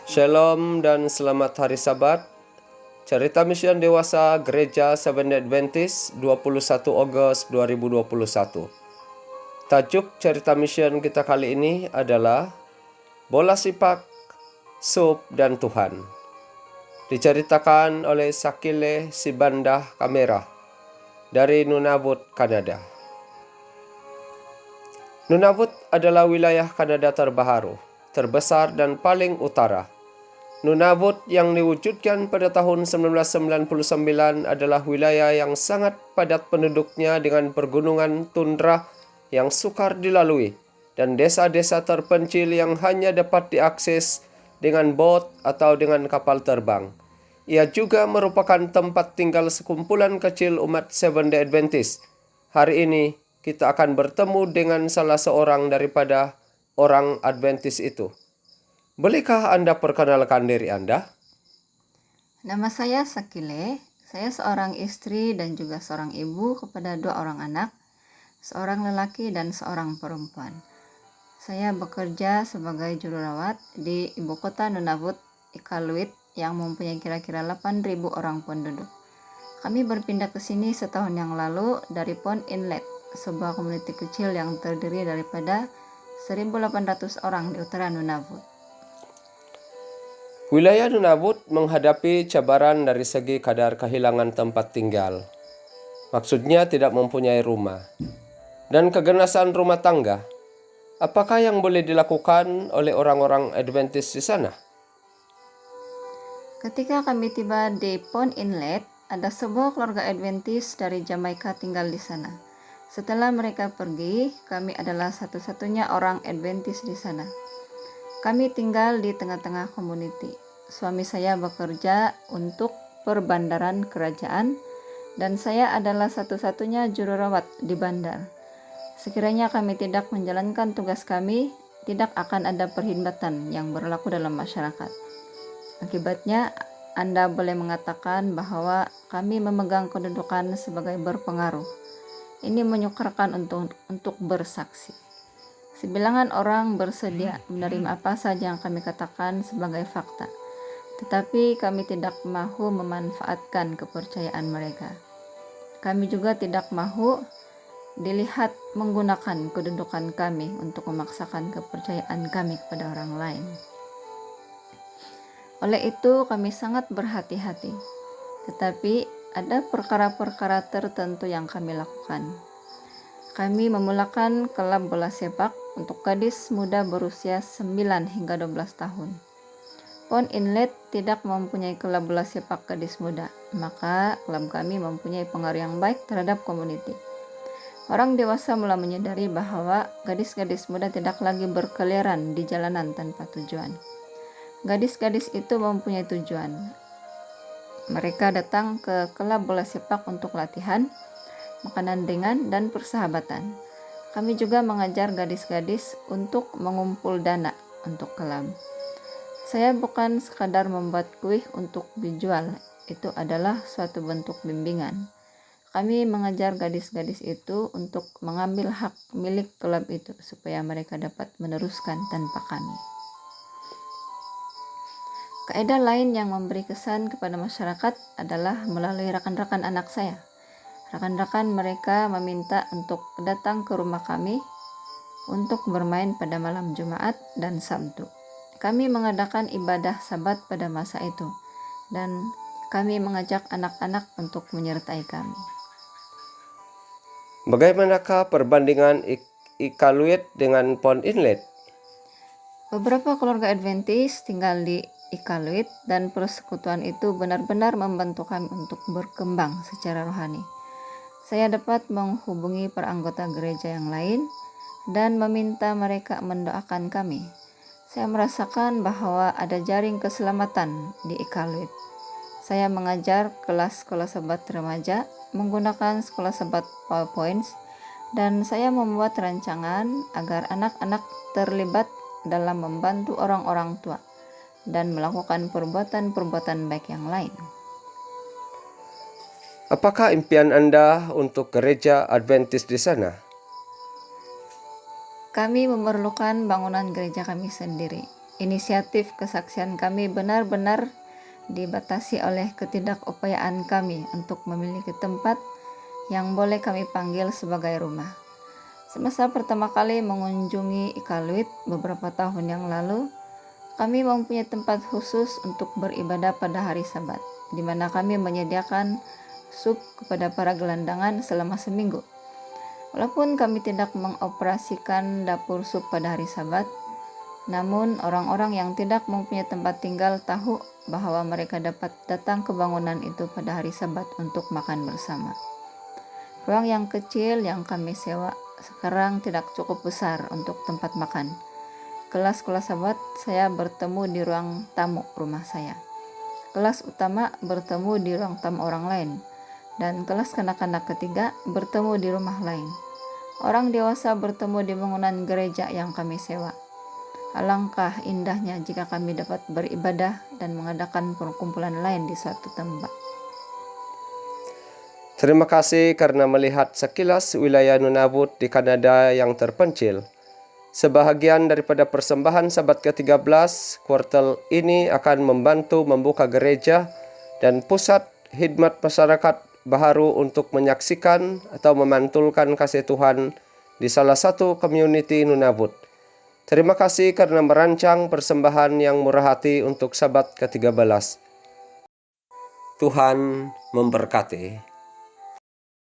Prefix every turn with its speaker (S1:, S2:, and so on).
S1: Shalom dan selamat hari Sabat. Cerita Misian Dewasa Gereja Seventh-day Adventist 21 Agustus 2021. Tajuk cerita mission kita kali ini adalah Bola Sepak, Sup dan Tuhan. Diceritakan oleh Sakile Sibandah Kamera dari Nunavut, Kanada. Nunavut adalah wilayah Kanada terbaru, terbesar dan paling utara. Nunavut yang diwujudkan pada tahun 1999 adalah wilayah yang sangat padat penduduknya dengan pergunungan tundra yang sukar dilalui dan desa-desa terpencil yang hanya dapat diakses dengan bot atau dengan kapal terbang. Ia juga merupakan tempat tinggal sekumpulan kecil umat Seventh-day Adventist. Hari ini kita akan bertemu dengan salah seorang daripada orang Adventist itu. Bolehkah Anda perkenalkan diri Anda?
S2: Nama saya Sakile. Saya seorang istri dan juga seorang ibu kepada 2 orang anak, seorang lelaki dan seorang perempuan. Saya bekerja sebagai juru rawat di ibu kota Nunavut, Iqaluit, yang mempunyai kira-kira 8.000 orang penduduk. Kami berpindah ke sini setahun yang lalu dari Pond Inlet, sebuah komuniti kecil yang terdiri daripada 1.800 orang di utara Nunavut.
S1: Wilayah Nunavut menghadapi cabaran dari segi kadar kehilangan tempat tinggal. Maksudnya tidak mempunyai rumah. Dan keganasan rumah tangga. Apakah yang boleh dilakukan oleh orang-orang Adventist di sana?
S2: Ketika kami tiba di Pond Inlet, ada sebuah keluarga Adventist dari Jamaika tinggal di sana. Setelah mereka pergi, kami adalah satu-satunya orang Adventist di sana. Kami tinggal di tengah-tengah komuniti. Suami saya bekerja untuk perbandaran kerajaan dan saya adalah satu-satunya juru rawat di bandar. Sekiranya kami tidak menjalankan tugas kami, tidak akan ada perkhidmatan yang berlaku dalam masyarakat. Akibatnya, Anda boleh mengatakan bahwa kami memegang kedudukan sebagai berpengaruh. Ini menyukarkan untuk bersaksi. Sebilangan orang bersedia menerima apa saja yang kami katakan sebagai fakta, tetapi kami tidak mahu memanfaatkan kepercayaan mereka. Kami juga tidak mahu dilihat menggunakan kedudukan kami untuk memaksakan kepercayaan kami kepada orang lain. Oleh itu, kami sangat berhati-hati, tetapi ada perkara-perkara tertentu yang kami lakukan. Kami memulakan klub bola sepak untuk gadis muda berusia 9 hingga 12 tahun. Pond Inlet tidak mempunyai klub bola sepak gadis muda, maka klub kami mempunyai pengaruh yang baik terhadap komuniti. Orang dewasa mulai menyadari bahwa gadis-gadis muda tidak lagi berkeliaran di jalanan tanpa tujuan. Gadis-gadis itu mempunyai tujuan. Mereka datang ke klub bola sepak untuk latihan, makanan ringan, dan persahabatan. Kami juga mengajar gadis-gadis untuk mengumpul dana untuk klub. Saya bukan sekadar membuat kuih untuk dijual, itu adalah suatu bentuk bimbingan. Kami mengajar gadis-gadis itu untuk mengambil hak milik klub itu supaya mereka dapat meneruskan tanpa kami. Kaidah lain yang memberi kesan kepada masyarakat adalah melalui rekan-rekan anak saya. Rekan-rekan mereka meminta untuk datang ke rumah kami untuk bermain pada malam Jumat dan Sabtu. Kami mengadakan ibadah Sabat pada masa itu dan kami mengajak anak-anak untuk menyertai kami.
S1: Bagaimanakah perbandingan Iqaluit dengan Pond Inlet?
S2: Beberapa keluarga Adventist tinggal di Iqaluit dan persekutuan itu benar-benar membantu kami untuk berkembang secara rohani. Saya dapat menghubungi para anggota gereja yang lain dan meminta mereka mendoakan kami. Saya merasakan bahwa ada jaring keselamatan di Iqaluit. Saya mengajar kelas sekolah sabat remaja menggunakan sekolah sabat PowerPoint dan saya membuat rancangan agar anak-anak terlibat dalam membantu orang-orang tua dan melakukan perbuatan-perbuatan baik yang lain.
S1: Apakah impian Anda untuk gereja Adventist di sana?
S2: Kami memerlukan bangunan gereja kami sendiri. inisiatif kesaksian kami benar-benar dibatasi oleh ketidakupayaan kami untuk memiliki tempat yang boleh kami panggil sebagai rumah. Semasa pertama kali mengunjungi Iqaluit beberapa tahun yang lalu, kami mempunyai tempat khusus untuk beribadah pada hari Sabat, di mana kami menyediakan sup kepada para gelandangan selama seminggu. Walaupun kami tidak mengoperasikan dapur sup pada hari Sabat, namun orang-orang yang tidak mempunyai tempat tinggal tahu bahwa mereka dapat datang ke bangunan itu pada hari Sabat untuk makan bersama. Ruang yang kecil yang kami sewa sekarang tidak cukup besar untuk tempat makan. Kelas-kelas Sabat saya bertemu di ruang tamu rumah saya. Kelas utama bertemu di ruang tamu orang lain. Dan kelas kanak-kanak ketiga bertemu di rumah lain. Orang dewasa bertemu di bangunan gereja yang kami sewa. Alangkah indahnya jika kami dapat beribadah dan mengadakan perkumpulan lain di suatu tempat.
S1: Terima kasih karena melihat sekilas wilayah Nunavut di Kanada yang terpencil. Sebahagian daripada persembahan Sabat ke-13 kuartal ini akan membantu membuka gereja dan pusat khidmat masyarakat baharu untuk menyaksikan atau memantulkan kasih Tuhan di salah satu community Nunavut. Terima kasih karena merancang persembahan yang murah hati untuk Sabat ke-13. Tuhan memberkati.